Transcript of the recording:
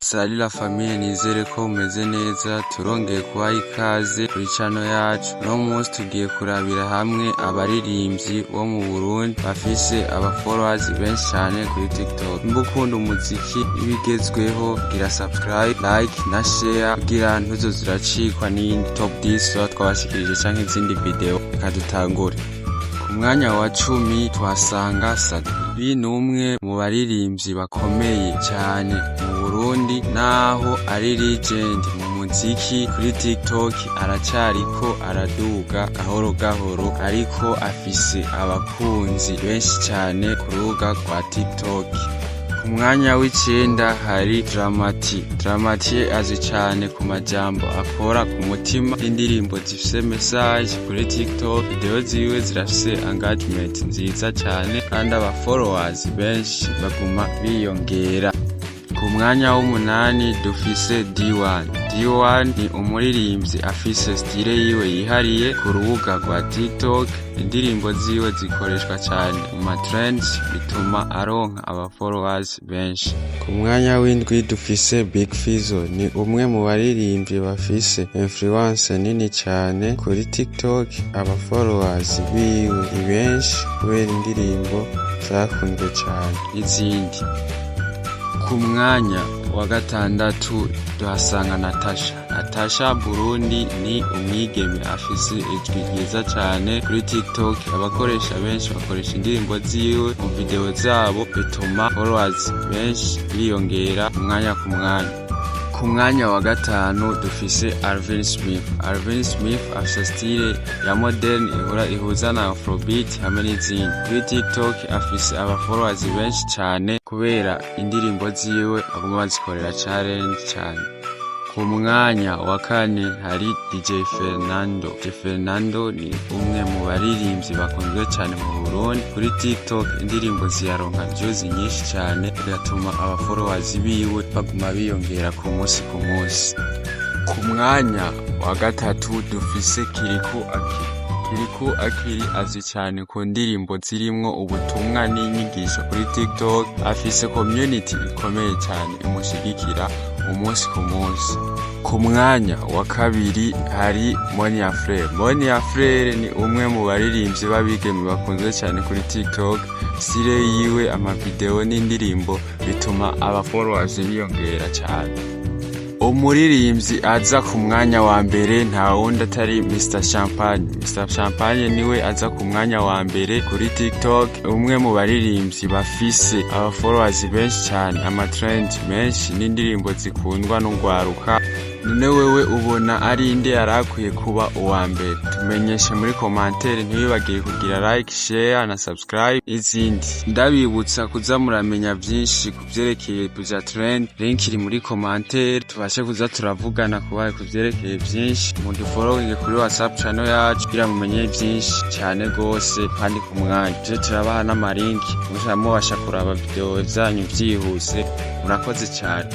Salut la famille, nizere ko mumeze neza. Turongeye kubaha ikaze kuri channel yacu. No munsi tugiye kurabira hamwe abaririmbyi bo mu Burundi bafise followers benshi cyane kuri TikTok. Nimba ukunda umuziki ibigezweho, gira subscribe, like na share kugira ntuzoziracikwa n'indi top 10 twabashikirije canke izindi video. Reka dutangure. Ku mwanya wa 10 tuhasanga Sabi, n'umwe mu baririmbyi bakomeye cyane mu Burundi, naho ari legend mu muziki kuri TikTok aracariko araduga gahoro gahoro, ariko afise abakunzi benshi cyane ku rubuga rwa TikTok. Ku mwanya w'icenda hari Dramati azi cyane ku majambo akora ku mutima, indirimbo zifise message kuri TikTok, video ziwe zirafise engagement nziza cyane kandi followers benshi baguma biyongera. Ku mwanya w'umunani dufise D1 ni umuririmbyi afise style yiwe yihariye ku rubuga rwa TikTok. Indirimbo ziwe zikoreshwa cyane mu matrends bituma aronka followers benshi. Ku mwanya w'indwi dufise Big Fizzo, ni umwe mu baririmbyi bafise influence nini cyane kuri TikTok. Followers biwe ni benshi kubera indirimbo zakunzwe cyane n'izindi. Ku mwanya wa gatandatu tuhasanga Natasha Burundi, ni umwigeme afise ijwi ryiza cyane kuri TikTok. Abakoresha benshi bakoresha indirimbo ziwe mu video zabo, bituma followers benshi biyongera umwanya ku mwanya. Ku mwanya wa gatanu dufise Alvin Smith afise style ya modern ihuza na afrobeat hamwe n'izindi. Kuri TikTok afise followers benshi cyane kubera indirimbo ziwe aguma bazikorera challenge cyane. Ku mwanya wa kane hari DJ Fernando, ni umwe mu baririmbyi bakunzwe cyane mu Burundi. Kuri TikTok indirimbo ziyaronka views nyinshi cyane, bigatuma followers biwe baguma biyongera ku munsi ku munsi. Ku mwanya wa gatatu dufise Kiriku Akiri azi cyane ku ndirimbo zirimwo ubutumwa n'inyigisho kuri TikTok. Afise community ikomeye cyane imushigikira umunsi ku munsi. Ku mwanya wa kabiri hari Monia Frere, ni umwe mu baririmbyi babigeme bakunzwe cyane kuri TikTok. Style yiwe, amavideo n'indirimbo bituma followers biyongera cyane. Umuririmbyi aza ku mwanya wa mbere nta wundi atari Mr Champagne niwe aza ku mwanya wa mbere kuri TikTok. Umwe mu baririmbyi bafise followers benshi cyane, amatrend menshi n'indirimbo zikundwa n'ugwaruka. None wewe ubona ari inde yarakwiye kuba uwa mbere? Tumenyeshe muri commentaire, ntibibagiye kugira like, share na subscribe izindi. Ndabibutsa kuza muramenya byinshi kuvyerekeye kuja trend, link iri muri commentaire, tubashe kuza turavugana kubaye kuvyerekeye byinshi. Mudufollowing kuri WhatsApp channel yacu kugira mumenye byinshi cyane gose kandi ku mwanya. Je turabaha n'amarinki mubasha kuraba video zanyu byihuse. Murakoze cyane.